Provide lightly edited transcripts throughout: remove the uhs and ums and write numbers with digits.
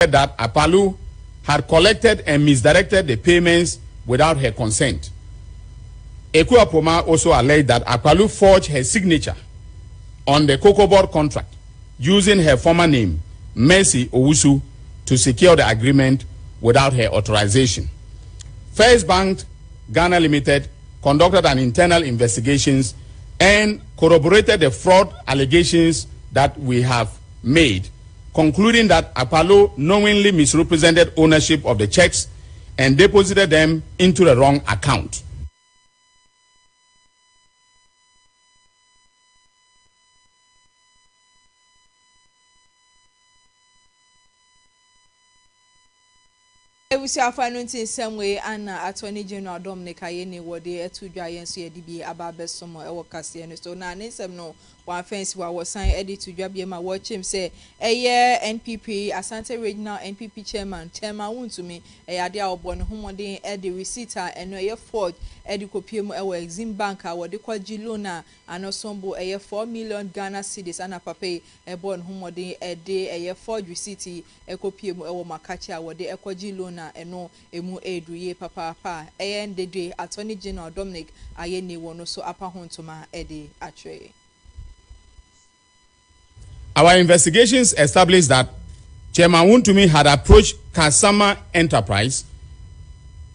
that Akpaloo had collected and misdirected the payments without her consent. Ekwe-Apoma also alleged that Akpaloo forged her signature on the Cocoa Board contract using her former name, Mercy Owusu, to secure the agreement without her authorization. First Bank Ghana Limited conducted an internal investigations and corroborated the fraud allegations that we have made, concluding that Akpaloo knowingly misrepresented ownership of the checks and deposited them into the wrong account. Ebusi afanunti semwe ana Attorney General Dominic Ayeni wode etudwa yenso yedibi ababesomo ewo kase no so na nsem no one fence wa wosan edit tudwa bi ma watch him say eye NPP Asante Regional NPP chairman Wuntumi ade a obo ne homodin edi receipt a eno eye forge edi kopiem ewo Exim Bank a wode kwaji loan a anosombo eye 4 million Ghana cedis ana pape ebo ne homodin edi eye forge receipt ekopiem ewo makachi a wode ekwaji loan eno emu eduye papa ndede Attorney General Dominic Ayeni wono so apahontoma edi atre. Our investigations established that Chairman Wuntumi had approached Kasama Enterprise,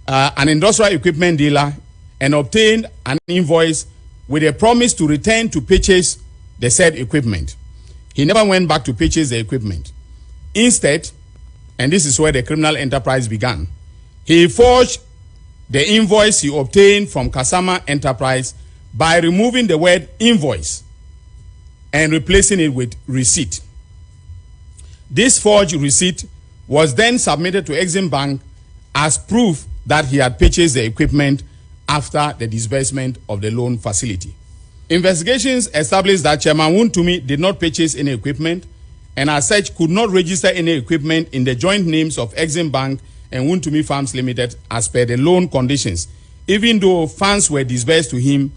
an industrial equipment dealer, and obtained an invoice with a promise to return to purchase the said equipment. He never went back to purchase the equipment. Instead, and this is where the criminal enterprise began, he forged the invoice he obtained from Kasama Enterprise by removing the word invoice and replacing it with receipt. This forged receipt was then submitted to Exim Bank as proof that he had purchased the equipment after the disbursement of the loan facility. Investigations established that Chairman Wuntumi did not purchase any equipment and as such could not register any equipment in the joint names of Exim Bank and Wuntumi Farms Limited as per the loan conditions, even though funds were disbursed to him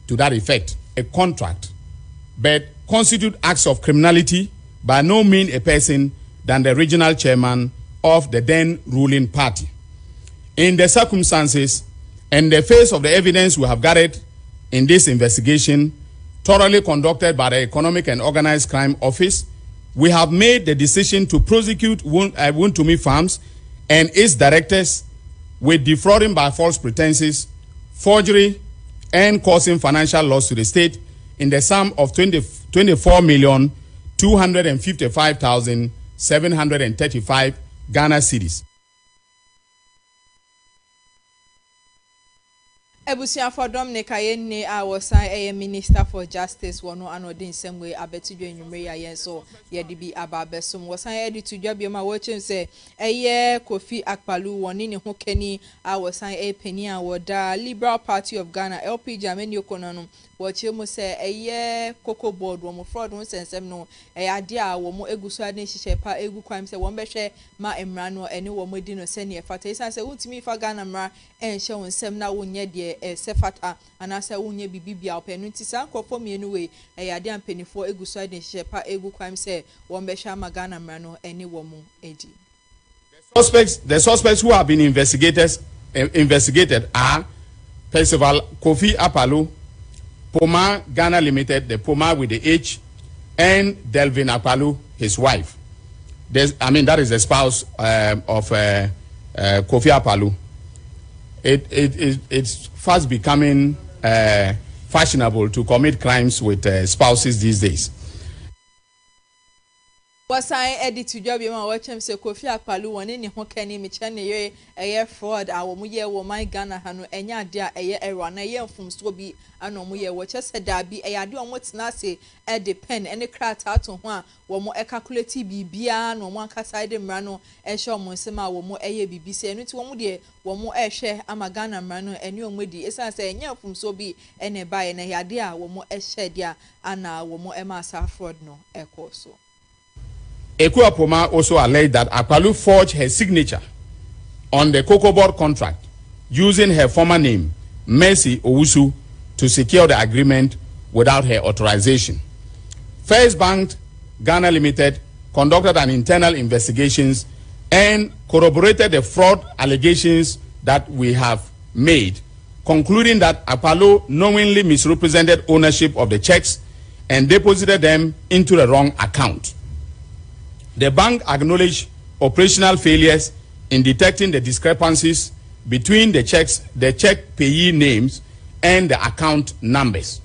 to that effect. A contract, but constitute acts of criminality by no means a person than the regional chairman of the then ruling party. In the circumstances and the face of the evidence we have gathered in this investigation, thoroughly conducted by the Economic and Organized Crime Office, we have made the decision to prosecute Wuntumi Farms and its directors with defrauding by false pretenses, forgery, and causing financial loss to the state in the sum of 24,255,735 Ghana cedis. Ebusia for Dominic Ayeni a Minister for Justice wono anodin semwe abetidwe nwumre ya yenso yedibi ababesom wosan edi tudwa bioma watching say eye Kofi Akpaloo woni ne ho kani wosan penny a woda Liberal Party of Ghana LP Jamani Okonono watche mo say eye Cocoa Board wo mo fraud won sensem no ade a wo mo egusu ade hihye pa egu kwam say wo mbehwe ma emra no ene wo mo di no se ne fata isan say wuntimi fa Ghana mra enhye won sem na wonye de sefata anasa wonye bibibia openu ti san kofo mienu we ade ampenifo egusu ade hihye pa egu kwam say wo mbehwe ma Ghana mra no ene wo mo edi. The suspects who have been investigated are Percival Kofi Akpaloo, Poma Ghana Limited, the Poma with the H, and Delvin Akpaloo, his wife. That is the spouse of Kofi Akpaloo. It's fast becoming fashionable to commit crimes with spouses these days. Wasan edit tudwa bi ma watchem se Kofi Akpaloo woni ne ho kani mi che ne ye fraud a wo mu ye wo my Ghana ha no enya ade a eye erwa na ye mfumso bi ana mu ye wo che se da bi ade o mo tena se e depend ene krata to ho a wo mo e calculate bibia no mo aka side mra no e hye o mo nsema wo mo eye bibi se enu ti wo mo de wo mo e hye ama Ghana mra no ene o modi esa se enya mfumso bi ene ba ye na ade a wo mo e hye dia ana wo mo e ma sa fraud no e ko so. Ekwe-Apoma also alleged that Akpaloo forged her signature on the Cocoa Board contract using her former name, Mercy Owusu, to secure the agreement without her authorization. First Bank Ghana Limited conducted an internal investigations and corroborated the fraud allegations that we have made, concluding that Akpaloo knowingly misrepresented ownership of the checks and deposited them into the wrong account. The bank acknowledged operational failures in detecting the discrepancies between the check payee names and the account numbers.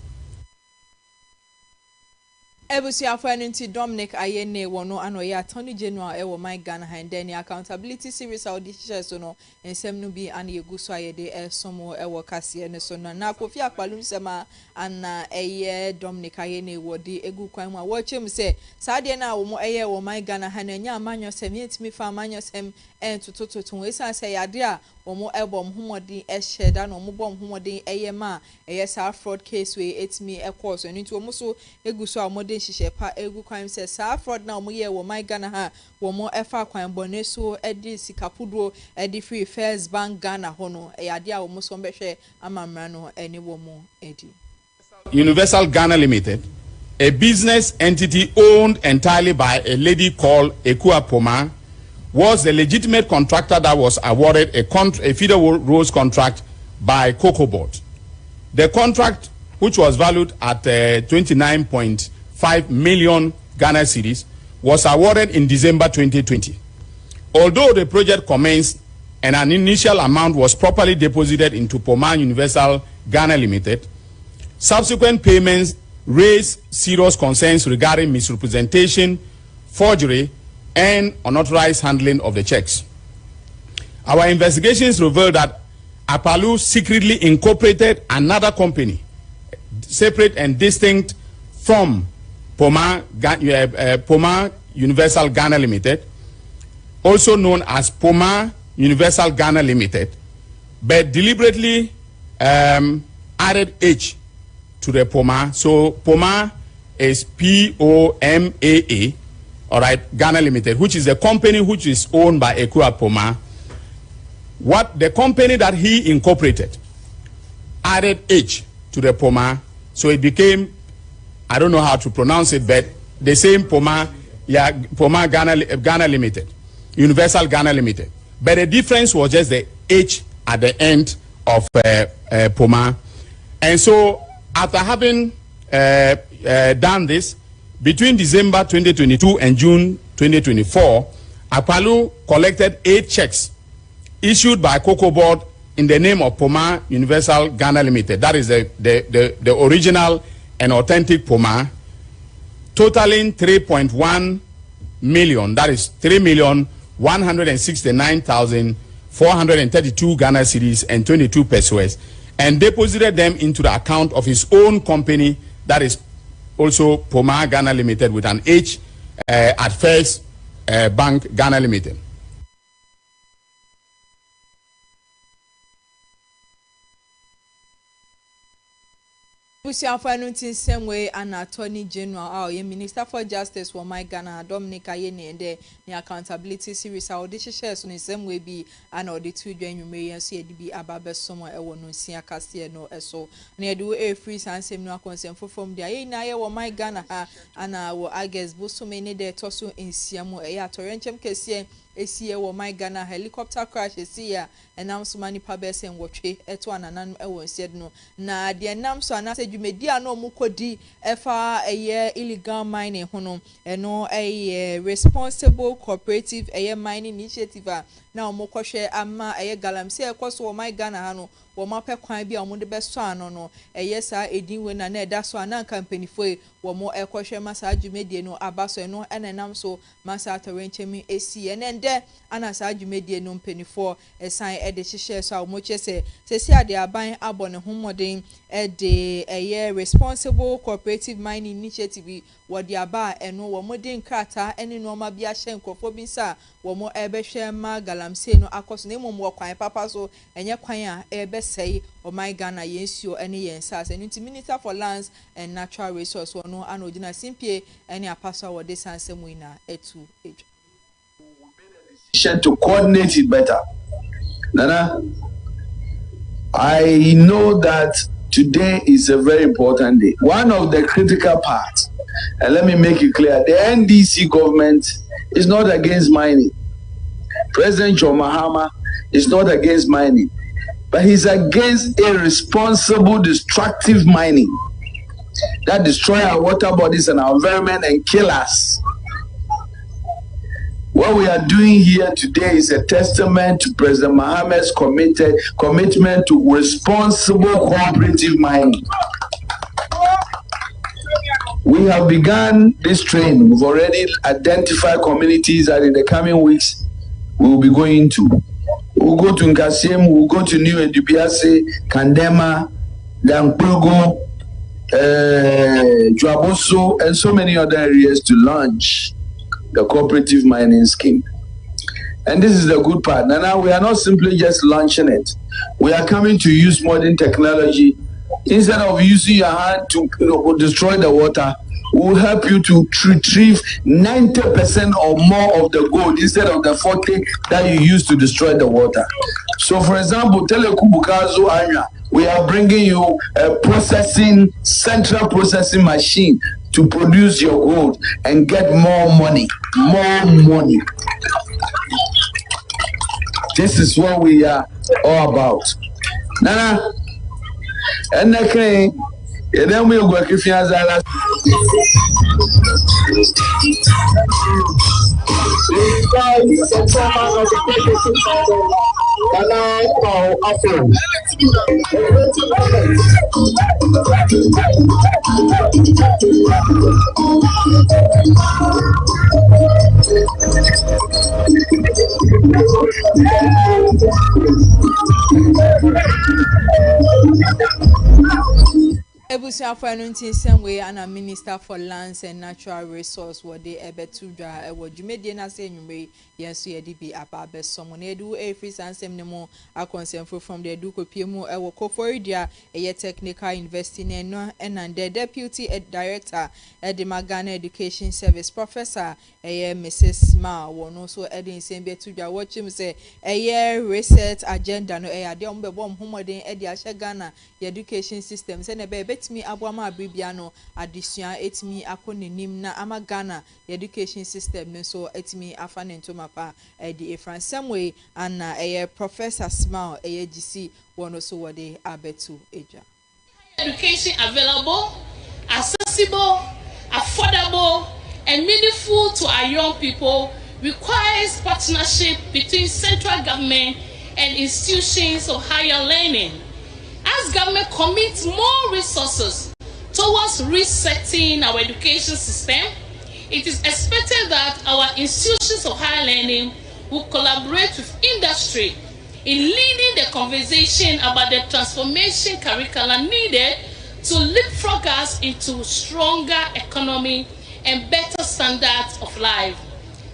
Ebusiafo nti Dominic Ayene wono anoye Attorney General ewo my Ghana and then accountability series auditions so no ensem no bi an yegu so ayede esomo ewo kase ne so na Kofi Akpaloo sema ana eye Dominic Ayene wodi egu kwan mu a wo chem se saade na wo mo eye wo my Ghana ha na nya amanyo sem yetimi fa amanyo sem entotototo esa se yade a wo mo ebom homodin ehye na wo mo bom homodin eye ma eye sa fraud case we etimi ekos nti wo mo so egu so amodin hihye pa egu kwan se sa fraud na wo mo ye wo my Ghana ha wo mo efa kwan bone so edi sikapudo edi free First Bank Ghana hono yade a wo mo so mbehwe amamra no eni wo mo edi. Universal Ghana Limited, a business entity owned entirely by a lady called Ekua Poma, was the legitimate contractor that was awarded a feeder rose contract by Cocoa Board. The contract, which was valued at 29.5 million Ghana cedis, was awarded in December 2020. Although the project commenced and an initial amount was properly deposited into Poma Universal Ghana Limited, subsequent payments raised serious concerns regarding misrepresentation, forgery, and unauthorized handling of the checks. Our investigations revealed that Akpaloo secretly incorporated another company, separate and distinct from Poma Universal Ghana Limited, also known as Poma Universal Ghana Limited, but deliberately added H to the Poma. So Poma is P-O-M-A-A, all right, Ghana Limited, which is a company which is owned by Ekua Poma. What the company that he incorporated added H to the Poma, so it became, I don't know how to pronounce it, but the same Poma, yeah, Poma Ghana Limited, Universal Ghana Limited. But the difference was just the H at the end of Poma. And so after having done this, between December 2022 and June 2024, Akpaloo collected 8 checks issued by Cocoa Board in the name of Poma Universal Ghana Limited. That is the original and authentic Poma, totaling 3.1 million. That is 3,169,432 Ghana cedis and 22 pesos, and deposited them into the account of his own company, that is also Poma Ghana Limited with an H at First Bank Ghana Limited. Busiafo anunti same way an Attorney General Minister for Justice for my Ghana Dominic Ayene and the accountability series shares on the same way be an audit to join you may see be ababe somewhere no sia cassia no so near do a free and same no concern from the na ye my Ghana and I guess boso many de toso in siamo a torrenchem kese esi wo my Ghana helicopter crash esi ya enam so mani pa bese nwotwe eto ananan ewo nsied no na de enam so anase dwumedi a no mukodi efa eye illegal mining hono eno eye responsible cooperative eye mining initiative a na omokohwe ama eye galamsey ekoso wo my Ghana ha no wo mapɛ kwan bi a wo de beso ano no eye sa edinwe na eda so anan company foi wo mo ekohwe masa dwumedie no abaso no enenam so masa torenchemi esi enende ana sa dwumedie no mpenifo esan ede hyehyɛ so a wo chese sesi ade aban abɔ ne homoden ede eye responsible cooperative mining initiative wo de aba eno wo modin krata ene no ma bia hye nkofo bi sa wo mo ebehwe ma galamsey no akoso na emom wo kwan papa so enye kwan a say o my Ghana yensio any yensas and Minister for Lands and Natural Resource no anodina simpie any apostle or this answer winner etu age. To coordinate it better. Nana, I know that today is a very important day. One of the critical parts, and let me make it clear, the NDC government is not against mining. President John Mahama is not against mining, but he's against irresponsible, destructive mining that destroy our water bodies and our environment and kill us. What we are doing here today is a testament to President Mahama's commitment to responsible cooperative mining. We have begun this training. We've already identified communities that in the coming weeks we will be going to. We'll go to Nkasiem, we'll go to New Edubiase, Kandema, Dankpogo, Juaboso, and so many other areas to launch the cooperative mining scheme. And this is the good part. Now we are not simply just launching it. We are coming to use modern technology. Instead of using your hand to destroy the water, we will help you to retrieve 90% or more of the gold instead of the 40 that you use to destroy the water. So for example, Telekubukazo Anya, we are bringing you a central processing machine to produce your gold and get more money. This is what we are all about. Nana, and then we go if you have Ebusiafo anunti nsɛmwe ana Minister for Lands and Natural Resource wɔde ɛbɛtudwa ɛwɔ dwumedie na sɛ nwumre yɛnso yɛde bi aba abɛsɔm na edu efiri sansɛm ne mu akɔnsɛmfo from the edu kopie mu ɛwɔ Koforidua ɛyɛ Technical University ne no ɛna the Deputy Director ɛde Ghana Education Service Professor ɛyɛ Mrs. Ma wɔno so ɛde nsɛm bi atudwa wɔkyem sɛ ɛyɛ research agenda no ɛyɛ ade ɔmo bɛbɔ homɔden ɛde ahyɛ Ghana education system sɛ na betimi aboama abribia no adesua etimi akonenim na ama Ghana education system no so etimi afa ne ntoma pa di efransɛmwe ana Professor Smile GC wono so wode abetu eja. Education available, accessible, affordable and meaningful to our young people requires partnership between central government and institutions of higher learning. As government commits more resources towards resetting our education system, it is expected that our institutions of higher learning will collaborate with industry in leading the conversation about the transformation curriculum needed to leapfrog us into stronger economy and better standards of life.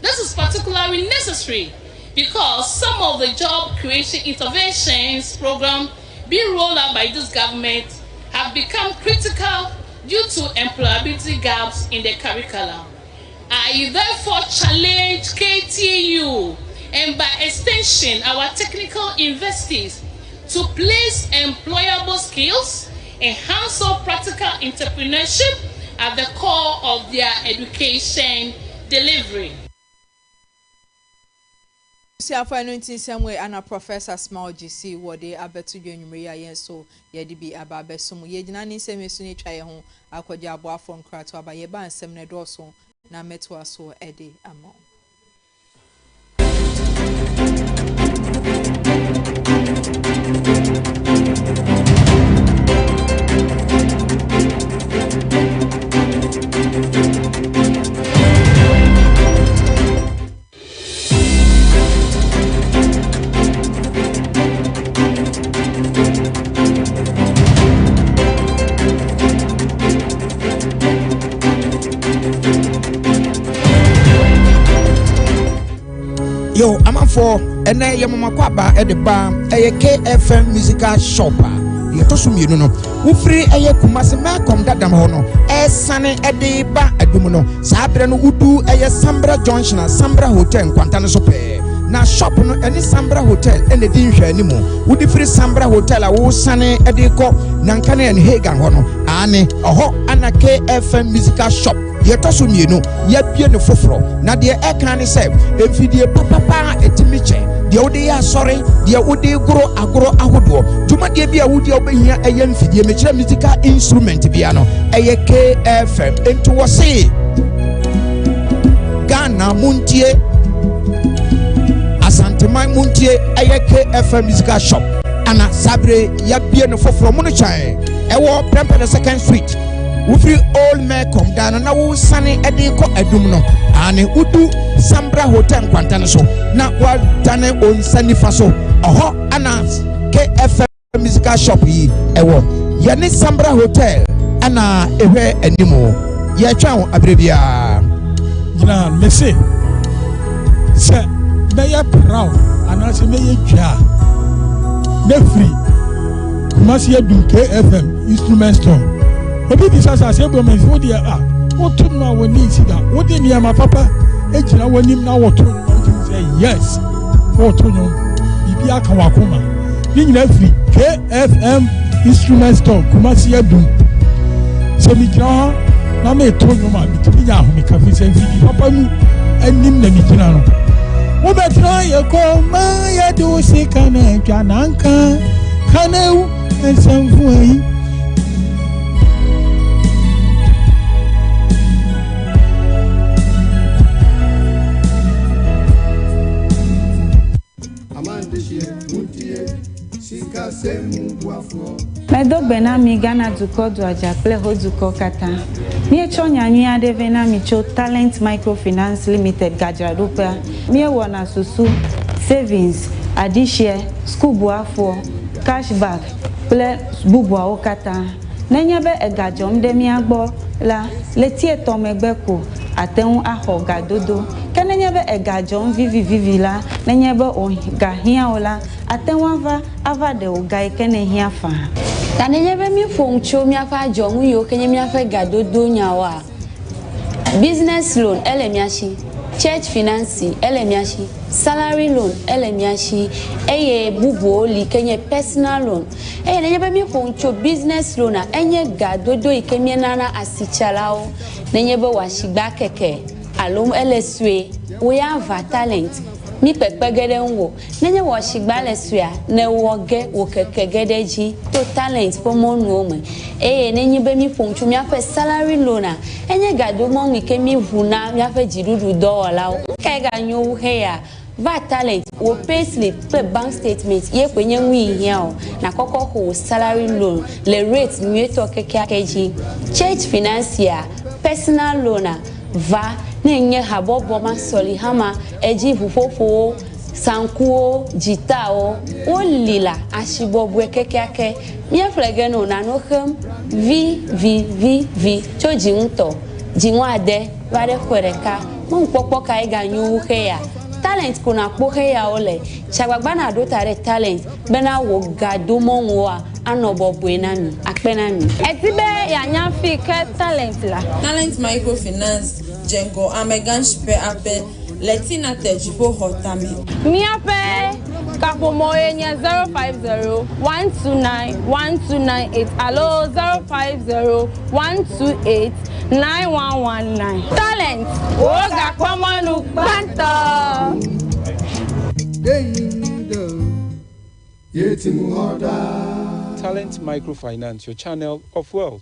This is particularly necessary because some of the job creation interventions program being rolled out by this government have become critical due to employability gaps in the curriculum. I therefore challenge KTU and by extension our technical universities to place employable skills and hands-on practical entrepreneurship at the core of their education delivery. Siafo anunti nsɛmwe ana Professor Smile GC wɔde abetu dwonwumre ya yenso yɛde bi aba abɛsom yɛgyina ne nsɛm esu ne twa yɛ ho akɔgye aboafo nkrato aba yɛba nsɛm ne dɔɔso na metoa so ɛde ama. Yo, I'm for and I am Makwaba at the bar, a KFM musical shopper. You told me, no, who free a Kumasi Malcolm that damn hono, a sunny a day bar at Dumuno, Sabran Udu, a Sambra Junction, Sambra Hotel, Quantana Sope. Now shop no any Sambra Hotel and the Dinja anymore. Would the free Sambra Hotel, a wood sunny a deco, Nankane and Hagan hono, Anne, a ho and a KFM musical shop. Yetosu mienu ye bie ne foforo na de e kan ne se emfidie papa etimiche deɛ wode yɛ asɔre deɛ wode goro agoro ahodoɔ dwumadeɛ bi a wodi a wobɛhia ɛyɛ mfidie mekyerɛ musical instrument bia no ɛyɛ KFM enti wɔ se Ghana muntie Asanteman muntie ɛyɛ KFM musical shop ana sabre yabie no foforo mu no kyan ɛwɔ Prempeh the second street wofiri old Melcom dano na wo sane ɛde kɔ adum no ane udu Sambra Hotel kwantane so na wadane onsa nifa so oho ana KFM musical shop yi ɛwɔ yɛne Sambra Hotel ana ehwɛ animo yɛtwa wo abrebia gina mese se meye proud anase meye twa nefri kumasi edun KFM instrument store obi bi sasa se bo men fo dia wotu no woni sida wodi ne ma papa ejina wonim na wotu no say yes wotu no bibi aka wakoma ni nyina fri KFM instrument store kumasi edun se mi gina na me to no ma bitimi ya ho me kafi se fidi papa mu anim na mi gina no wo betra ye ko ma ya do se kana twa nanka kanau ensamfu ayi Medogbe na mi Ghana duko du ajaple ho duko kata. Mi echo nyanyi adeve na mi cho Talent Microfinance Limited Gajradopa. Mi ewo na susu savings, adishare, school buafo, cashback, ple bubua okata. Nenyebe egajom de mi agbo la letie tomegbeko ateun aho gadodo. Kenenyebe egajom vivi la nenyebe o gahia ola atenwava ava de ogai kenehia fa. Tanenyebe mi foncho mi afa jomu yo kenye mi afa gadodo nyawa. Business loan elemiashi, church finance elemiashi, salary loan elemiashi, eye bubo li kenye personal loan. Eye nenyebe mi foncho business loan a enye gadodo ikemie nana asichalao. Nenyebe washigba keke alum eleswe we have talent. Mi pepe gede nwo nenye wo shigba lesua ne woge wo keke gede ji to talent po monu ome nenye be mi fonchu mi afa salary loan a enye gado mo mi ke mi vuna mi afa jirudu dola ke ga nyu he ya va talent wo payslip pe bank statement ye kwenye nwi hia o na kokko ho salary loan le rate mi to keke akeji church financier personal loan va nenye habobo masoli hama eji fufofo sankuo jitao olila ashibobwe kekeake mia flegeno na nohem v choji nto jinwade vare kwereka mpopo kai ganyu heya talent kuna po heya ole chagbagba na do tare talent bena wo gado monwa anobobwe nami akpenami etibe ya nyafi ke talent la Talent Microfinance Jengo Amegan Shpe Ape Letina Tejibo Hotami miape kapomoye nya 050-129-1298 alo 050-128-9119 talent woga kwamanu banto Talent Microfinance, your channel of wealth.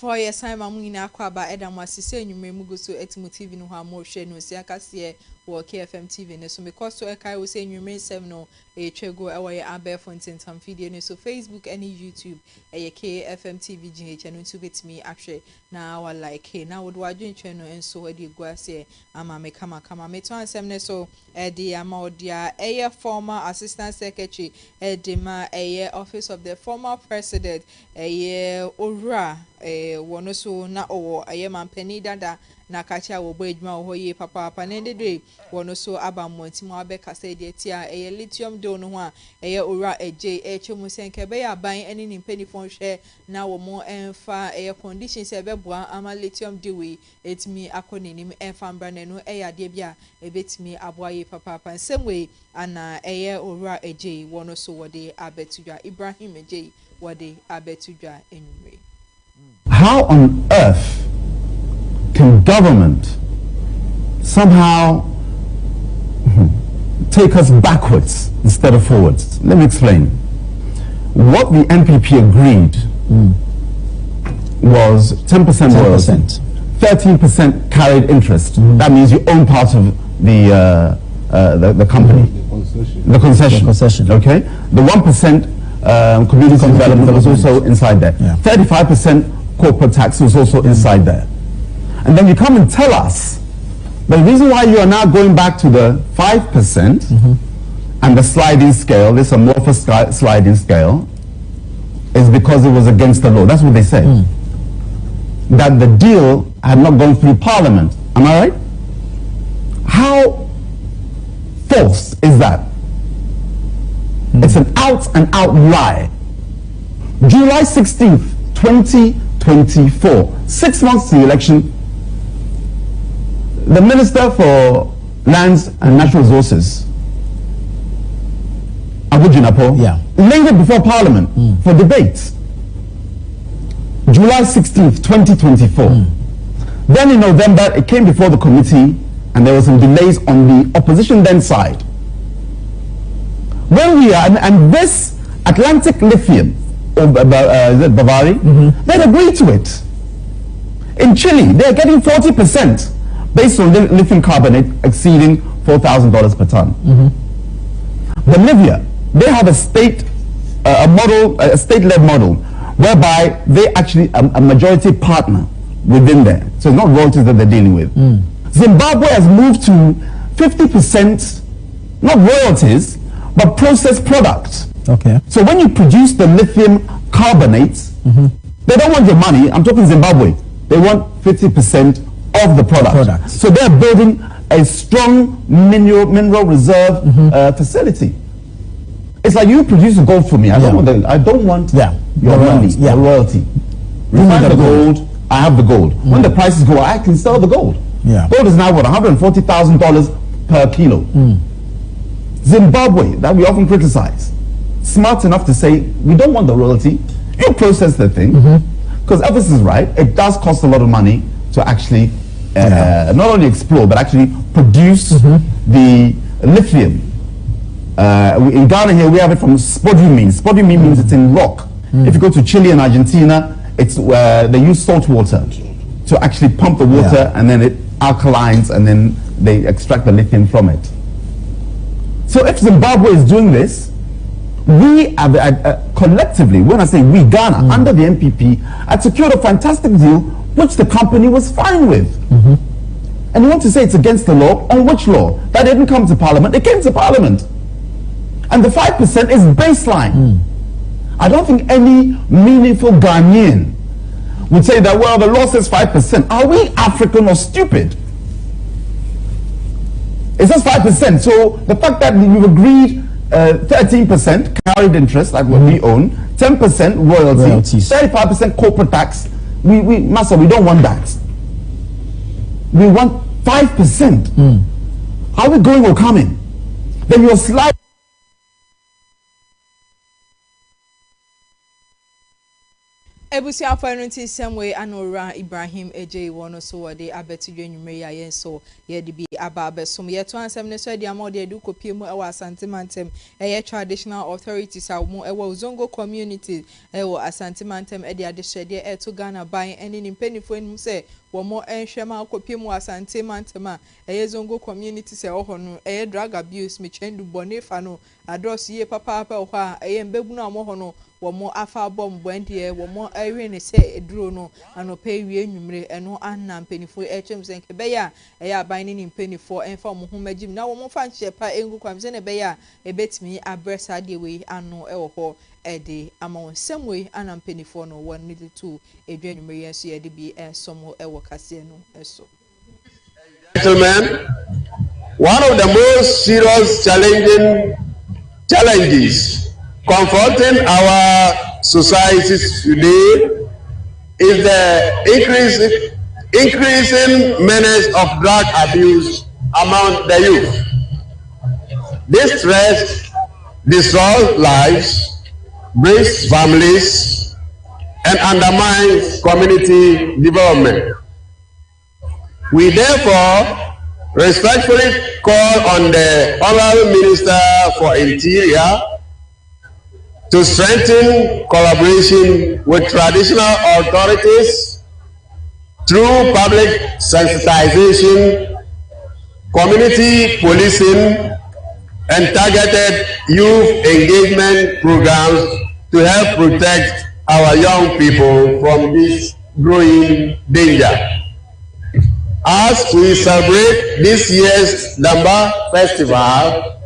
for yes time amuna kwaba edam asise enwume mugo so etimu TV no ha mo hwe no sia kase wo KFM TV ne so because so ekai wo say enwume 7 no twego e wo ye abe fontin tam video ne so Facebook any YouTube e KFM TV GH no to betimi ahwe na wa like na wo do adwentwe no enso e de guase ama me kama me to ansem ne so e de ama odia e former assistant secretary e de ma e office of the former president e owura wono so na owo ayema mpani dada na kacha wo bo edwuma wo ye papa na ndede wono so abammonti mo abeka say de tia lithium do no ho a ora eje chemu senke be ya ban ene ni mpani fon hwe na wo mo emfa conditions e be boa ama lithium de we etimi akonenim emfa mbra na no de bia ebetimi aboa ye papa nsemwe ana ora eje wono so wode abetudwa Ibrahim eje wode abetudwa enumre. How on earth can government somehow take us backwards instead of forwards? Let me explain. What the NPP agreed was 10% royalty, 13% carried interest. That means you own part of the company, the concession. Okay, the 1% community development was also inside there. 35% corporate tax was also inside there. And then you come and tell us the reason why you are now going back to the 5% and the sliding scale, this amorphous sliding scale, is because it was against the law. That's what they say. That the deal had not gone through Parliament. Am I right? How false is that? It's an out and out lie. July 16th, 2024, 6 months to the election, the Minister for Lands and Natural Resources, Abu Jinapo, laid it before Parliament for debate. July 16th, 2024. Then in November, it came before the committee and there were some delays on the opposition then side. When we are, and this Atlantic Lithium, is it Bavari? They agreed to it. In Chile, they're getting 40% based on lithium carbonate exceeding $4,000 per ton. Bolivia, they have a state, a state-led model, whereby they actually a majority partner within there. So it's not royalties that they're dealing with. Zimbabwe has moved to 50%, not royalties, but processed products. Okay. So when you produce the lithium carbonate, they don't want your money. I'm talking Zimbabwe. They want 50% of the product. So they're building a strong mineral reserve facility. It's like you produce gold for me. I don't want your money, your royalty. Refine the gold. I have the gold. When the prices go, I can sell the gold. Gold is now what, $140,000 per kilo. Zimbabwe, that we often criticize, smart enough to say we don't want the royalty. You process the thing, because Elvis is right. It does cost a lot of money to actually not only explore but actually produce the lithium. In Ghana here we have it from spodumene. Spodumene means it's in rock. If you go to Chile and Argentina, it's they use salt water to actually pump the water and then it alkalines and then they extract the lithium from it. So if Zimbabwe is doing this, we collectively, when I say we, Ghana, under the NPP, had secured a fantastic deal which the company was fine with. And you want to say it's against the law? On which law? That didn't come to Parliament. It came to Parliament. And the 5% is baseline. I don't think any meaningful Ghanaian would say that, well, the law says 5%. Are we African or stupid? It says 5%. So the fact that we've agreed 13% carried interest, like what we own, 10% royalties, 35% corporate tax, Master, we don't want that. We want 5%. Are we going or coming? Then you're sliding. Ebusi afanunti semwe anora Ibrahim eje wono so wode abetudwe nwumre ya yen so ye de bi aba abesom ye to ansem ne so de amode edu kopie mu ewa Asantemantem eye traditional authorities a mu ewa Uzongo community ewa Asantemantem e de adehede e to Ghana ban eni ni mpanifo nim se wo mo enhwema kopie mu Asantemantem a eye Zongo community se oho no eye drug abuse me chendu bone fa no address ye papa ho a eye mbegunu amoho no wɔn afa bɔ mbɔndeɛ wɔn ɛwi ne sɛ eduro no anɔpɛ wie nwumire ɛno ana mpanyinfoɔ ɛtwam sɛ nkɛbɛyɛ a ɛyɛ aban ne mpanyinfoɔ ɛnfa wɔn ho mɛgyim na wɔn fa nhyɛ pa engu kwam sɛ ne bɛyɛ a ebetumi abrɛ saa deɛ wei ano ɛwɔ hɔ ɛde ama wɔn nsɛm wei ana mpanyinfoɔ no wɔn ne de to edwa nwumire yɛn so yɛde bi ɛsɔm ɛwɔ kaseɛ no ɛso. Gentlemen, one of the most serious challenges confronting our societies today is the increasing menace of drug abuse among the youth. This stress destroys lives, breaks families, and undermines community development. We therefore respectfully call on the Honorable Minister for Interior to strengthen collaboration with traditional authorities through public sensitization, community policing, and targeted youth engagement programs to help protect our young people from this growing danger. As we celebrate this year's Damba Festival,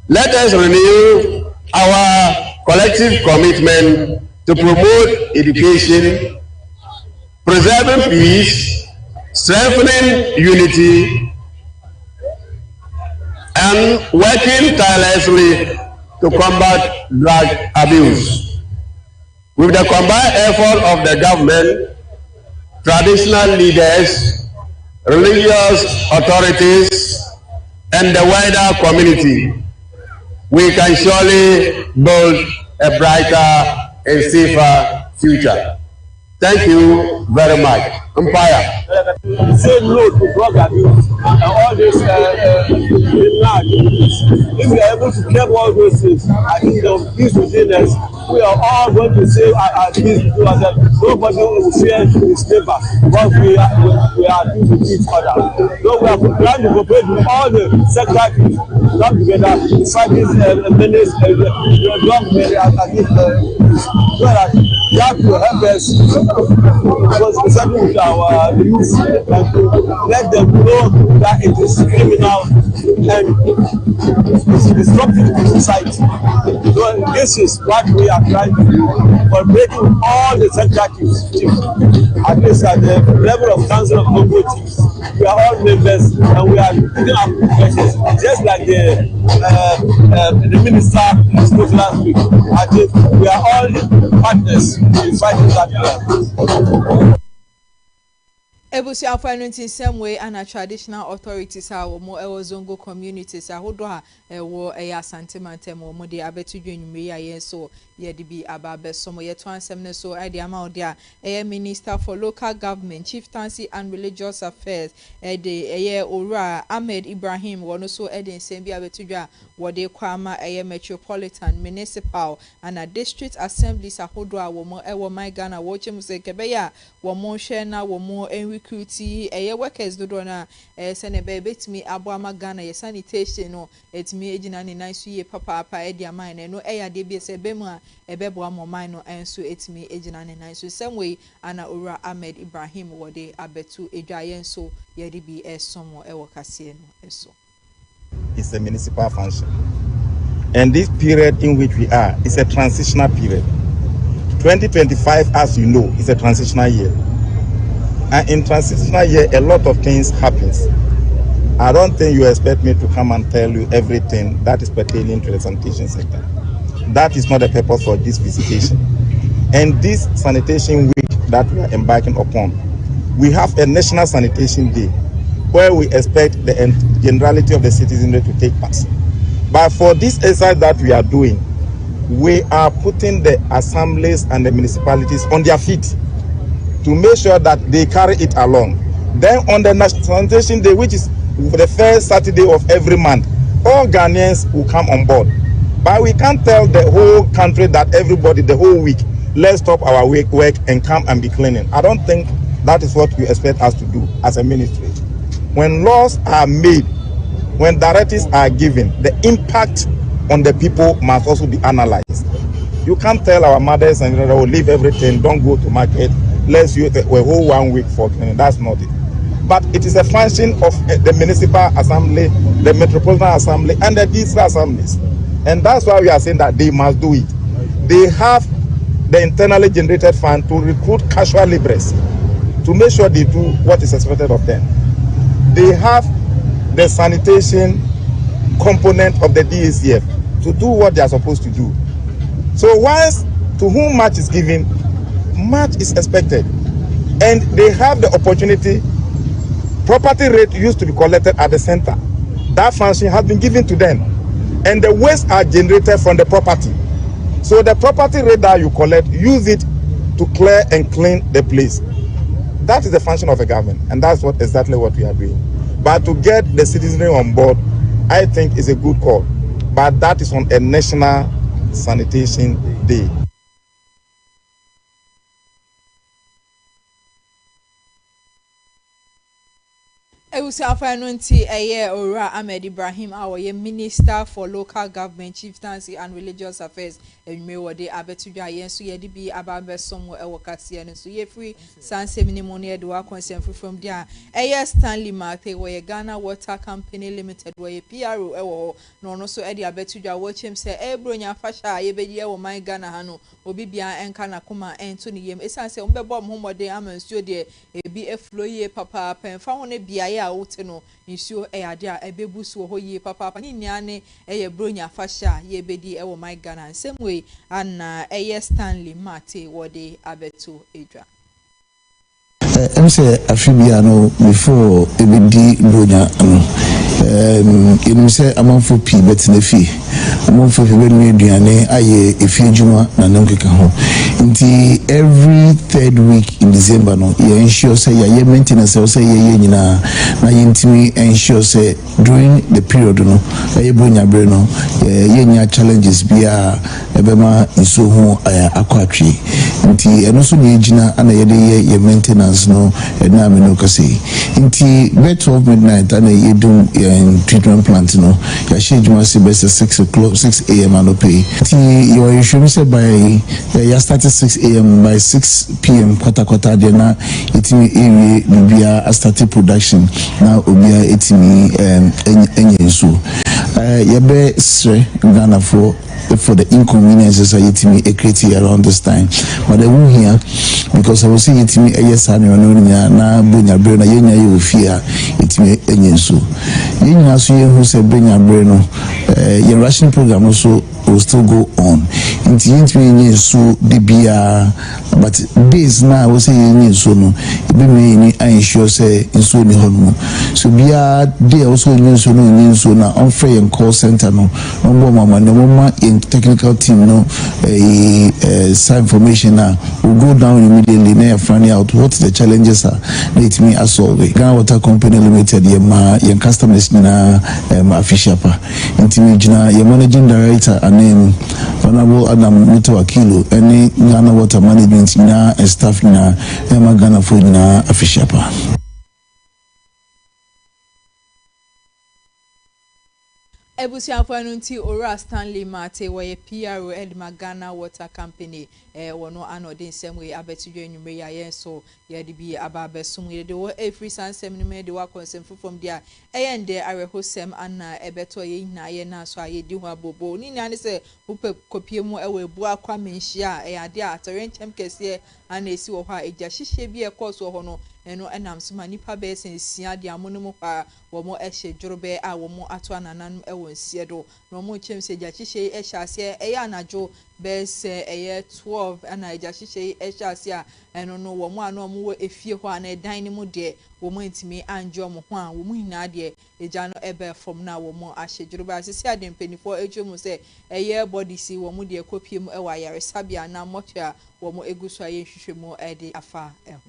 let us renew our collective commitment to promote education, preserving peace, strengthening unity, and working tirelessly to combat drug abuse. With the combined effort of the government, traditional leaders, religious authorities, and the wider community, we can surely build a brighter and safer future. Thank you very much. Umpire. Say no to drug abuse and all this if we are able to curb all those things, I think there will be peace within us. We are all going to say at peace between ourselves. Nobody will fear his neighbor because we are peace with each other. So we are trying to cooperate with all the sectors to come together to fight this menace, drug menace, so that we have to help us especially with our youth and to let them know that it is criminal and it's disruptive to society. So this is what we are trying to do, cooperating with all the sector chiefs, at least at the level of Council of Congo chiefs. We are all members and we are putting up questions, just like the minister spoke last week. I think we are all partners in fighting that. Ebusiafo anu tin same way and traditional authorities are more Zongo communities ahodo a ewo eya Asante Mantem mo de abetu dwenwumre ya yen so ye de bi ababe somo ye to ansem ne so e de ama ode a Minister for Local Government, Chieftaincy and Religious Affairs de Owura Ahmed Ibrahim wono so e de nsem bi abetu dwa wode kwama Metropolitan, Municipal and District Assemblies ahodo a wo ewo my Ghana wo chem se kebeya wo mo hwe na wo mo recruity workers do na sene be betimi abo ama Ghana ye sanitation no etimi ejina ne nan so ye papa e dia man no ya de bi se be mu a ebebo amoman no enso etimi ejina ne nan so same way ana Owura Ahmed Ibrahim wode abetu edwaye nso ye de bi esomo e wokase no eso. It's a municipal function, and this period in which we are is a transitional period. 2025, as you know, is a transitional year. And in transitional year, a lot of things happens. I don't think you expect me to come and tell you everything that is pertaining to the sanitation sector. That is not the purpose for this visitation. And this sanitation week that we are embarking upon, we have a National Sanitation Day where we expect the generality of the citizenry to take part. But for this exercise that we are doing, we are putting the assemblies and the municipalities on their feet to make sure that they carry it along. Then on the National Sanitation Day, which is the first Saturday of every month, all Ghanaians will come on board. But we can't tell the whole country that everybody the whole week, let's stop our work and come and be cleaning. I don't think that is what you expect us to do as a ministry. When laws are made, when directives are given, the impact on the people must also be analyzed. You can't tell our mothers and they will leave everything, don't go to market, let's use a whole 1 week for cleaning. That's not it. But it is a function of the municipal assembly, the metropolitan assembly, and the district assemblies. And that's why we are saying that they must do it. They have the internally generated fund to recruit casual laborers to make sure they do what is expected of them. They have the sanitation component of the DACF to do what they are supposed to do. So once to whom much is given, much is expected. And they have the opportunity. Property rate used to be collected at the center. That function has been given to them. And the wastes are generated from the property. So the property rate that you collect, use it to clear and clean the place. That is the function of a government. And that's exactly what we are doing. But to get the citizenry on board, I think is a good call. But that is on a National Sanitation Day. Ewusafa no nti eye Ora Ahmed Ibrahim awoye Minister for Local Government, Chieftaincy and Religious Affairs enwe wode abetudwa yenso yede bi ababesom ewo kase no so ye free sanse minimum ne de wa consent from there eye Stanley Mathe wo Ghana Water Company Limited wo PRO ewo no no so e de abetudwa wo chem se ebronya fasha ye beji ewo man Ghana ha no obi bia enka na koma ento ne yem esanse ombebo mhomode amansuo de ebi eflo ye papa penfa ho ne bia a wote no nsuo ade a ebebusu ho yi papa ni nyane bronya fasha ye bedi e wo my Ghana nsem anna Stanley Mate wode abeto edwa say afibia no before ebedi bronya no say amanfo pi betena fi amanfo fi benu aduane aye efi adwuma na nankeka ho nti every third week in December no ye ensure say ye maintenance say ye nyina na ye ntimi ensure say during the period no ye bronya bre no ye nya challenges bia ebema nso ho akwatwe nti eno so ne gina ana ye de ye maintenance no na me no kase nti by 12 midnight ana ye do treatment plant no ya schedule say best 6 a.m. and pay nti you should say by ya started 6 a.m. by 6 p.m. kwata de na etimi area bibia started production na obia etimi enyenso ye be sre Ghana for the inconveniences that yetimi create around this time, but I won't hear because I will see yetimi yes and na bunya bre na yenya ye fear yetimi enyenso yenya so ye who say bunya bre no your ration program also will still go on into enyenso de bia but days now we say enyenso no be me ni ensure say enso ni hono so bia dey also enyenso na unfair and call center no no mama no mama in technical team no some information now will go down immediately now finding out what the challenges are let me solve it. Ghana Water Company Limited your customers na official pa intimate your managing director and then Honorable Adam Mutawakilo any Ghana Water Management na staff na Ghana Food na official pa. Ebusiafo no nti Ora Stanley Mate wo ye PRO Edma Ghana Water Company wono anodin semwe abetudwa enwumre ya yenso ye de bi ababesum ye de wo every sansem ni me de wa consent from there eyende arehosem ana ebeto ye nyina ye na so aye di ho abobo ni nyane se upe kopie mu ewe bu akwa menhia ade a torenchem kese ana esi wo ha eja hihye bi e course wo ho no eno enam so manipa be sensia de amono mu pa wo mo ehye dworobe a wo mo ato anananu ewo nsie do no mo chem se eja hihye ehye ase eya anajo be se eye 12 ana eja hihye ehye ase a eno no wo mo ano mo efie ho ana edan ni mu de wo mo ntimi anjo mo ho a wo mo hina de eja no ebe from na wo mo ahye dworobe asese ade mpenifo ejum se eye body si wo mo de kopie mu ewa yare sabia na moto a wo mo eguso aye hwehwe mu ede afa eho.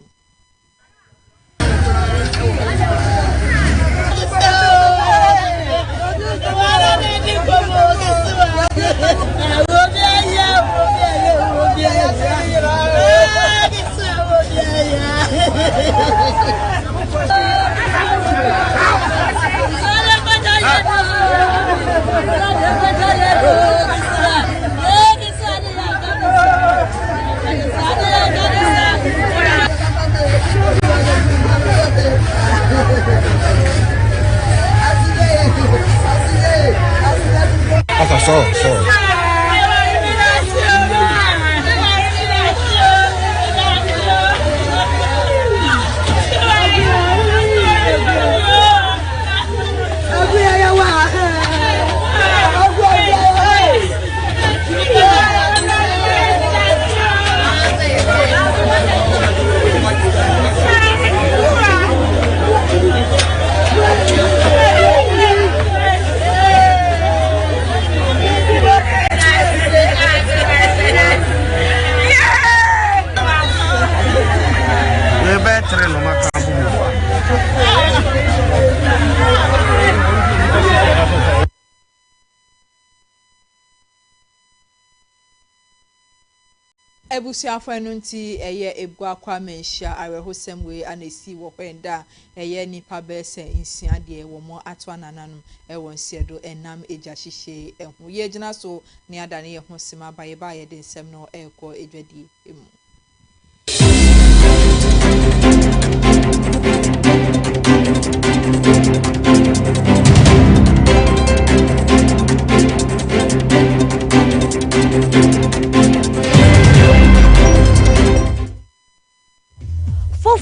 Ebusiafo enunti eye egwa kwa menhia arehosem we anesi wo kwenda eye nipa bese insia de wo mo atwa nananum e won siedo enam eja hihye ehu ye gina so ne adane ye ho sema baye baye de nsem no ekọ edwadi emu.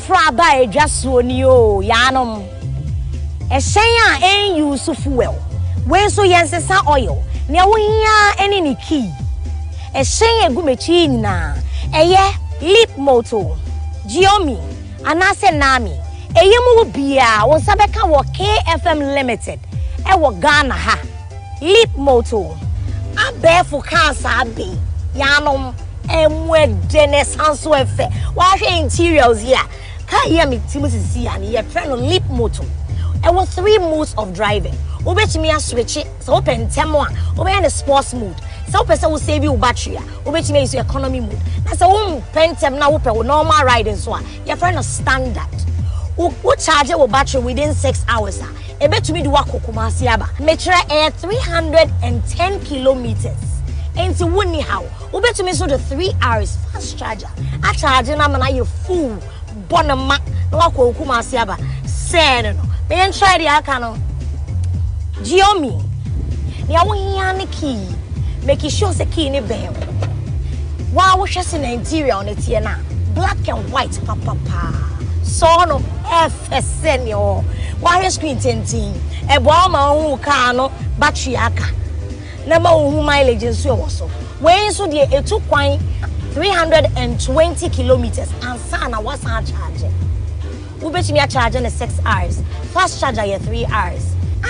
Fraba edwaso ni o yanom ehyen a use fuel when so yensesa oil ne wohia ene ni key ehyen egumechi nyina eye lip moto Jiomi anase nami eyemu bia won sabeka wo KFM Limited e wo Ghana ha lip moto abefo cancer abi yanom emwedene sanso efe wa hwe interiors here ka hear me Timothy see and your friend on lip moto e was 3 modes of driving obetimi a switch so open temo a obe na sports mode so person will save you battery obetimi use economy mode na so won pentem na wo pe normal riding so a your friend standard wo charge your battery within 6 hours e betumi do akokoma ase aba metre 310 kilometers into woni how obetumi so the 3 hours fast charger a charge na mana you full bonama no akokoma ase aba say no me try the aka no Jiomi ni awon ne key make sure say key ne ben wa wo hwese Nigeria on etie na black and white papa so no FSN yo wa hwe screen tentin e bo ma hu ka no battery aka na ma hu mileage nso wo so we nso de etu kwan 320 kilometers and sana was a charge ubetimi a charge na 6 hours fast charger ya 3 hours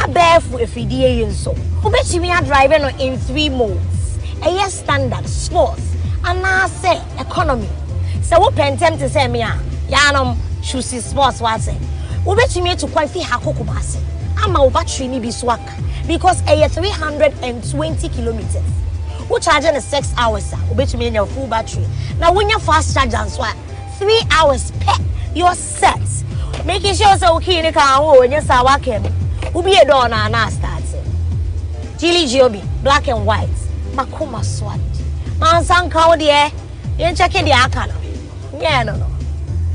abefu efidie yenso ubetimi a drive no in 3 modes a standard sports and na say economy so wo pentem to say me a yanom choose sports what say ubetimi to kwan fi hakokoma ase ama wo battery ni bi so aka because a 320 kilometers we charge in 6 hours obetumi your full battery now when you fast charge and so 3 hours per your set making sure so okay ni kan ho onye sa wakem ubi e door na start Jili Jiobi black and white makoma swat man san kawo de yen check the aka no yeah no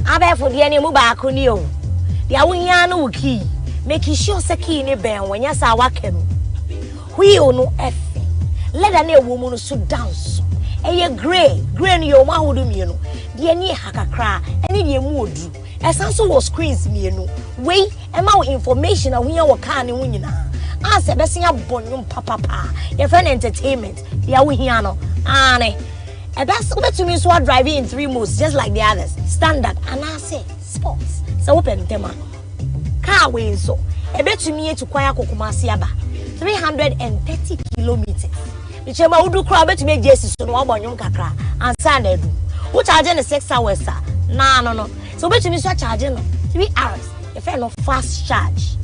abefo de ni mu ba ko ni o de awunya no key making sure so key ni ben when you sa wakem wheel no f leather na ewo mu no so dance eye gray no yo ma hodo mienu de ni hakakra ene de emu odu esanso wo screens mienu we e ma wo information a wonya wo car ne wunyina ase besia bonnum papa your friend entertainment ya wo hia no ane e best betumi so driving in 3 modes just like the others standard and I say sports so open tema car we so e betumi etu kwan akokoma ase aba 330 kilometers Ichema udu kra betumi jesi so no abonyum kakra ansa na edu wo charge na 6 hours no so betumi so charge no 3 hours e fe no fast charge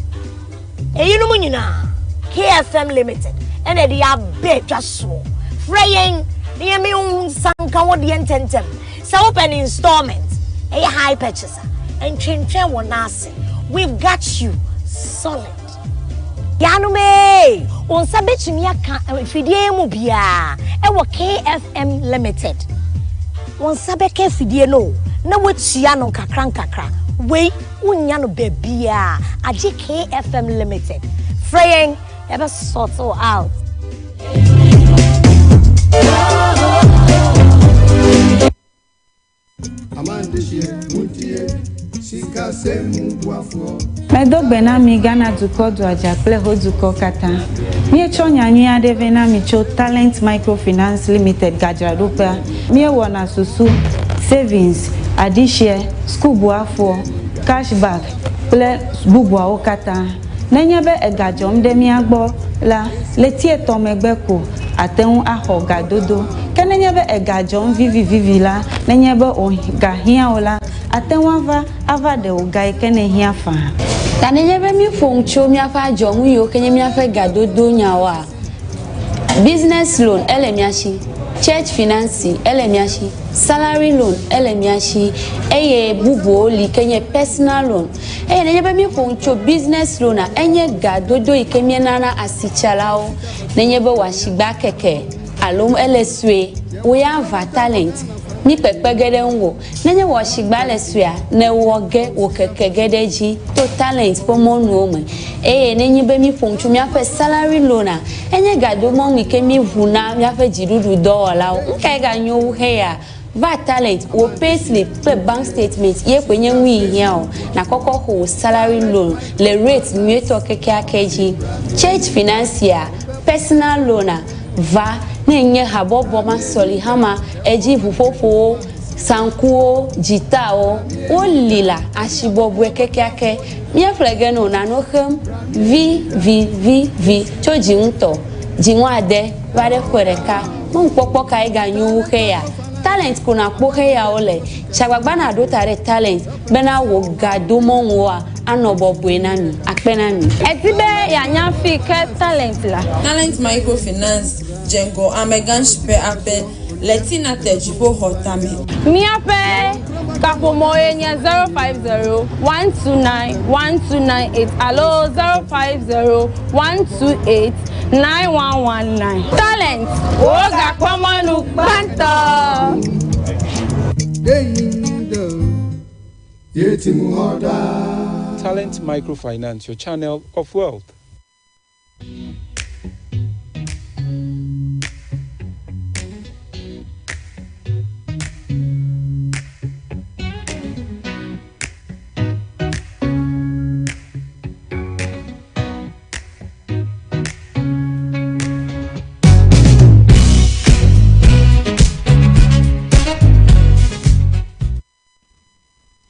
eyinu munyina KFM Limited ene de ya be twaso freyen ne me unsanka wo de ententem so open installment e high purchase and twentwen wo na ase we've got you solid Yanume on sabetumi aka fidie mu bia e wo KFM Limited on sabeke fidie no na wotua no kakra we unya no bebia age KFM Limited fraying ever sort out Medogbena mi Ghana dukɔ do adza kple ho dukɔ katã. Míetsɔ nyanyui aɖe vɛ na mi tso Talent Microfinance Limited gadzraɖoƒea. Míewɔna susu, savings, adishie, skubuafo, cashback kple bubuawo katã. Nenye be egadzɔm ɖe mía gbɔ la, le tie etɔ̃ megbe ko ate ŋu axɔ gadodo. Ke nenye be egadzɔm vivivivi la, nenye be o gahiãwo la, ate ŋu ava ɖe wo ga yi ke ne hiã faa. Ta nenye be mi ƒom tso miaƒe adzɔnu yiwo ke nye miaƒe gadodo nyawoa, business loan ele mia si, church finance ele mia si, salary loan ele mia si, eye bubuwo li ke nye personal loan. Eye nenye be mi ƒom tso business loan a enye gadodo yi ke mienana asitsalawo, nenye be woasigba keke alo ele sue, wo ya va talent. Mi kpekpe ge ɖe ŋu nenye wɔ sigba le suea ne wɔ ge wò keke ge ɖe dzi to talent ƒe mɔnuwo me eye nenye be mi ƒom tso miaƒe salary loan a enye gadomɔnu ke mi ʋu na miaƒe dziɖuɖu dɔwɔlawo nka ganyo wu heya va talent wo payslip kple bank statement ye ko nye ŋui hiã o na kɔkɔ xɔ wo salary loan le rate nyuietɔ kekeake dzi church financier personal loan a va ne nye habɔbɔ ma sɔli hama edzi ʋuƒoƒowo sankuwo dzitawo wo lila asibɔbɔe kekeake míaƒle ge no nano xem vi tso dziŋutɔ dziŋuade va ɖe ƒe ɖeka mɔnukpɔkpɔ ka ye ganyo wu heya talent ko na kpɔ heyawo le tsagbagba na ɖo ta ɖe talent bena wo gadomɔnuwoa anɔ bɔbɔe na mi akpe na mi. Eti be yanya fi ke talent la. Talent Microfinance Django Ameganshpe ape Letina Tejipo Hotame. Miape kapomo nye 050-129-1298 alo 050-128-9119. Talent Oga Kwamanu Banto. Talent Microfinance, your channel of wealth.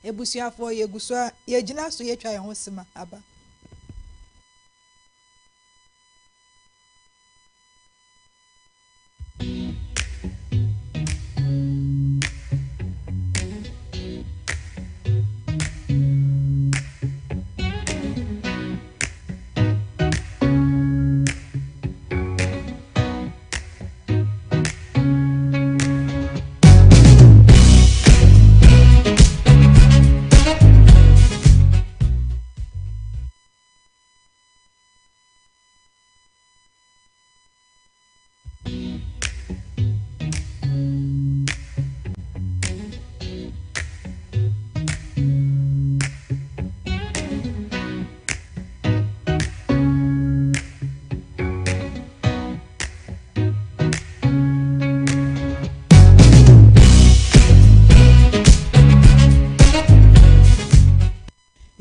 Ebusuafo yegusua yegina so yetwa ye ho sima aba.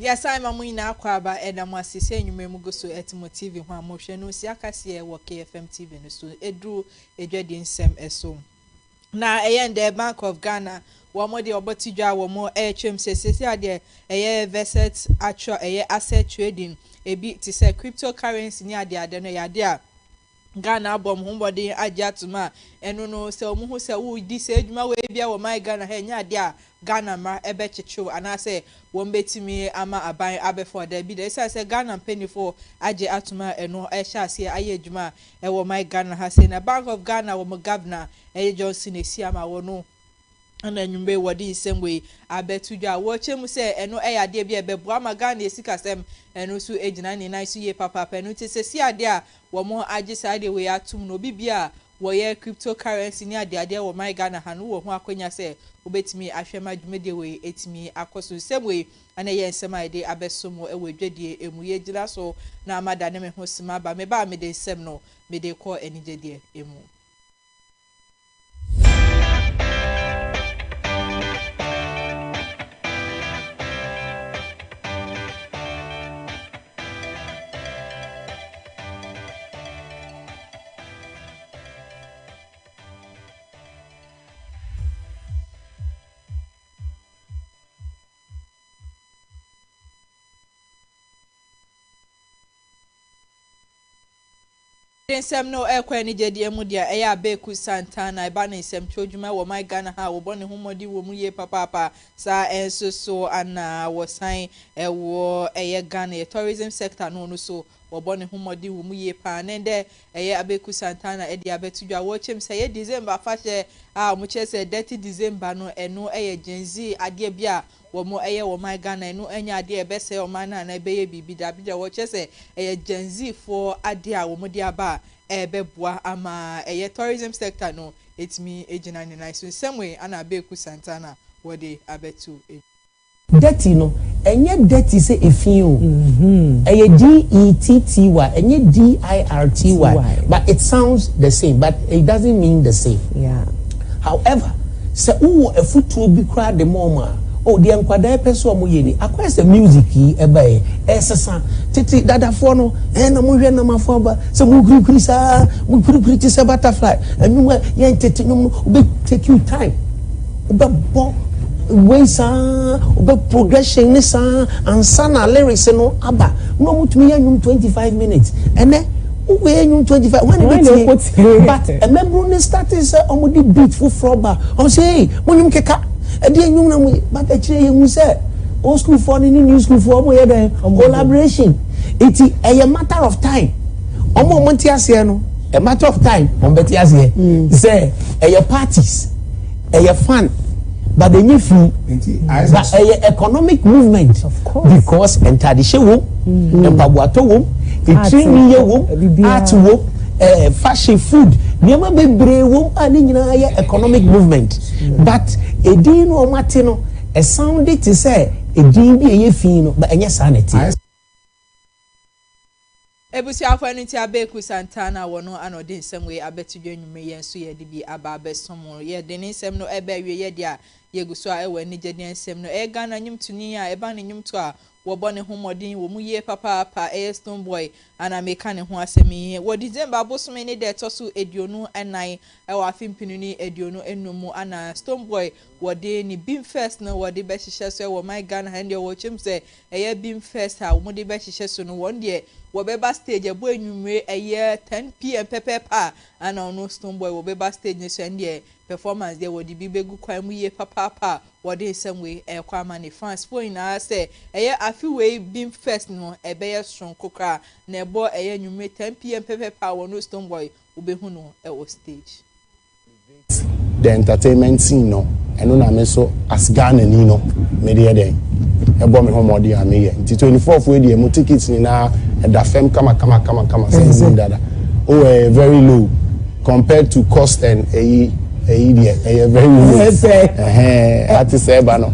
Yes, I'm a muina kwaba edam asise enyume mu go so etimo TV ho amohwe no si akase e wo KFM TV no so edru edwade nsem eso na eyende Bank of Ghana wo mo de obotidwa wo mo twem sesese ade eye Verset actual eye asset trading ebi ti say cryptocurrency ni ade no yade a Ghana abom hombody agiatuma eno no se omu se wo di se adwuma we bia wo my Ghana he nya ade a Ghana ma ebe chechew anase won betimi ama aban abefo da bi de say Ghana penifo agi atuma eno e sha ase aye adwuma e wo my Ghana ha say na Bank of Ghana wo mo governor e Johnson esi ama wo no ana nyumbe wodi semwe abetudwa wo chemu se eno e yade bia bebu ama Ghana esikasem eno su ejina ni na su ye papa penu ti se si ade a wo mo agi side we atum no bibia wo ye cryptocurrency ni ade wo my Ghana ha no wo ho akonya se obetimi ahwema dwumede we etimi akoso semwe ana ye nsema ide abesomo e we dwadie emu ye gira so na amada ne me ho sima ba me ba me de nsem no me de ko enigedie emu Nsem no ekwa ni jedi mu dia eya Abeku Santana eba na nsem twodwuma wo my Ghana ha wo bone homodi wo mu ye papa sa enso so ana wo san ewo eye Ghana tourism sector no so wo bone homodi wo mu ye pa na nde eye Abeku Santana e dia betudwa wo chem se ye December fa she mu che se 30 December no eno eye genzi ade bia wo mo eye wo my Ghana eno enya ade e be se o man na e be ye bibi da bi wo che se eye genzi for ade a wo mo dia ba ebeboa ama eye tourism sector no etimi ejina ni nice in some way ana Abeku Santana wode abetu dirty no enye dirty say efin o eye DETTY enye DIRTY but it sounds the same but it doesn't mean the same. Yeah. However, se uwo efutu bi kra de moma oh the enkwada peso mo ye ni akwese music yi ebe esesa titi dadafo no na mo hwe na mafo ba se mo kurikuri sa mo kurikuri ti se butterfly enu ye titi no be take you time be bo way sa be progression ni sa ansa na lyrics no aba no mutumi ye 25 minutes ene we nyum 25 when it but a member ni start is omodi beat for froba on say mo nyum keka e dey nyum na mo but e kire ye mu say old school for ni new school for mo ye den collaboration it is a matter of time omo monti ase no a matter of time on beti ase say e parties e fun but the new free but a economic movement of course because enter the show empabuato wo etrini ye wo art wo fashion food niema bebre wo ani nyina ye economic movement but edin no mate no e sound it say edin bi ye fin no but enye sanity ebusi afani ti Abeku Santana wono anodin semwe abetudwe nwume yenso ye de bi aba abesomo ye de ne nsem no ebe wie ye de a yeguso a ewe ni jede nsem no e Ghana nyumtuni a eba ne nyumto a wo bone homodin wo mu ye papa Stone Boy ana meka ne ho asemi wo December bosome ne de toso eduonu enan e wa fimpinu ni eduonu enumu ana Stone Boy wo de ni Beam Fest no wo de be hihye so wo my Ghana hande wo chim se eye Beam Fest ha wo de be hihye so no won de wo be ba stage ebo enwumre eye 10 pm pepepa ana ono Stone Boy wo be ba stage ne so ande performance there wo de bi begu kwan mu ye papa wo de semwe e kwa ma ne fans point na say eye afiwe Beam Fest no ebe ye strong kokra na ebo eye nwumre 10 pm pepepa wo no Stone Boy wo be hu no e wo stage the entertainment scene no eno na me so as Ghana ni no me de den ebo me homodi a me ye nti 24th we de mo tickets ni na e da fem kama say dada oh very low compared to cost and a very low artist eba no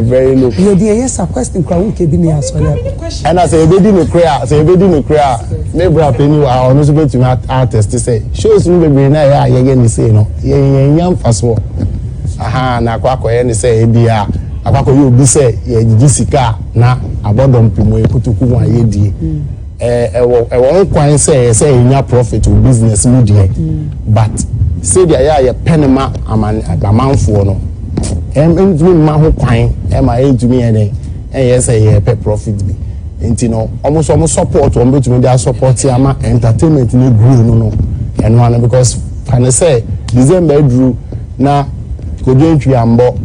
very low you dey yes a question kwa wuke bi ni aso ya and as e be di me prayer me bra penny wa ono so betu artist say shows no be na ya ye ni say no ye nyam faso na akwakoye ni say e bia akwakoye obi say ye jisika na abodom pimo ekutuku wa ye die won kwan say nya profit or business mu die but say dia ya penema amanfo no entumi ma ho kwan ma entumi ye den yes say pe profit bi enti no almost support betumi dia support ama entertainment ni grow no eno an because can say December drew na kodwentwi ambo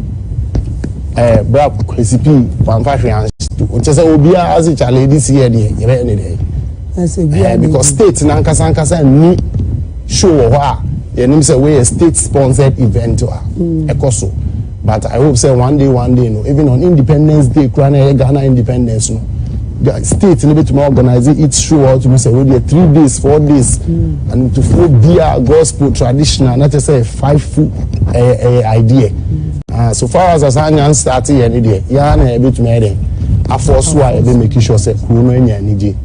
bra recipe one fashion o chese obi a as challenge this year dey ye be dey because state na nkasa ni show ho a nim say we a state sponsored event ekoso but I hope say one day no even on Independence Day Ghana independence no the state need to organize it show out to say we 3 days 4 days and to follow beer gospel traditional not to say 5 food idea so far as Asanya starting here dey ya na e bit me dey aforce why e be make sure say kuro no anya nije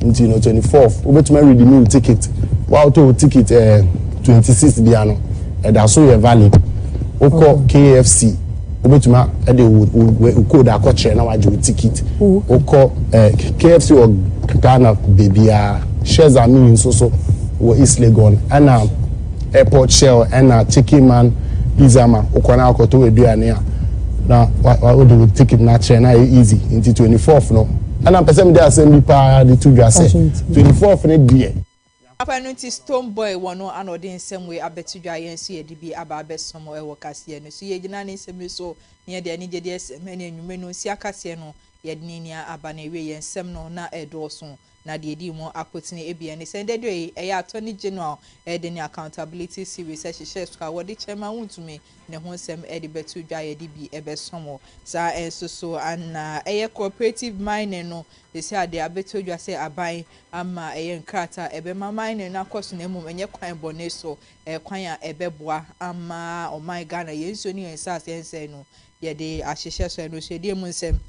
until 24th we bet me redeem ticket wow to ticket 26th dia no e da so ye valid oko KFC obetuma e dey code akoche na waje ticket oko KFC or Ghana bebia shares are mean so wo East Legon and airport shell and chicken man pizza man okona akoto eduane a na wa do ticket na share na easy into 24th no and am person dey assembly pa the two gas 24th ne die Apa no ti Stone Boy wono anode nsem we abetudwa yenso ye di bi aba abesomo e wo kase no so ye gina ne nsem so ne de ani gede esem ne enwume no si akase no ye de ni aba na we ye nsem no na edoso na de di mo akotine ebia ne sende de e ya attorney general e de ni accountability series ehye so ka wodi chairman wuntumi ne ho nsem e de betudwa ye di bi ebesomo sa enso so ana e cooperative mining no they say they abetudwa say aban ama e nkrata ebe ma mining na koso na mum enye kwan bone so kwan a ebeboa ama o my Ghana yenso ni ensas yense no ye de ahye so no so de mu nsem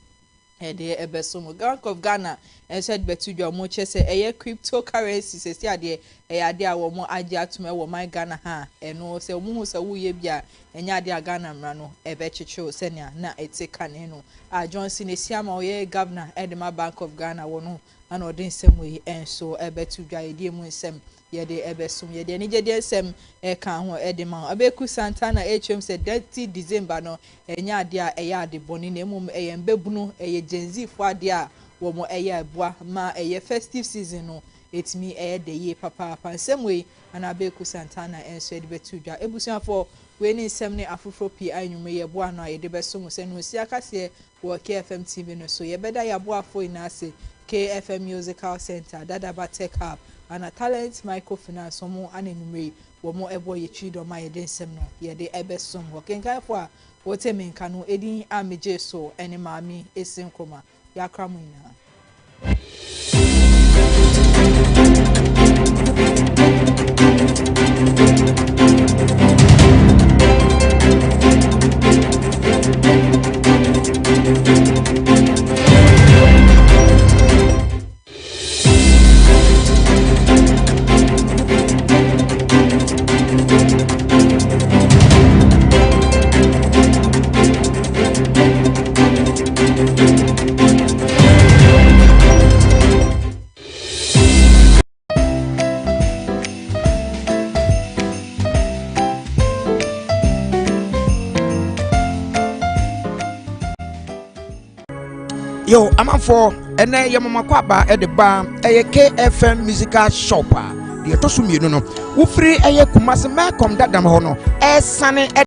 de ebesomo Bank of Ghana and said betudwa mo chese cryptocurrency se sia de ade a wo mo age atuma wo my Ghana ha eno se mo hu se wo ye bia enya ade a Ghana mra no ebe chicho senia na eteka ne no a Johnson esiama o ye governor Edema Bank of Ghana wo no ana odin sem we enso ebetudwa ye de mu nsem ye de ebesum ye de ni je de nsem ka ho Edema abeku Santana HM se 30 December no enya ade a eya ade boni na emum eye mbebunu eye genzi fo ade a wo mo eye abua ma eye festive season no etimi eye de ye papa nsem we ana abeku Santana enso de betudwa ebusuafo we ni nsem ne afoforo pi anwume ye boa no ye de besum se no si akase wo KFM TV no so ye beda ya boa fo ina ase KFM Musical Center Dadaba Tech Hub ana Talent Microfinance omo anenumre wo mo ebo ye chido ma ye de nsem no ye de ebesum wo kenkan fo a wo temi nka no edin ameje so ene maami esin koma ya kramu ina Yo, amanfo ene yamama kwaba e de ba eye KFM Musical Shop a de to so mienu no wo free eye Kumasi Melcom dadam ho no e sane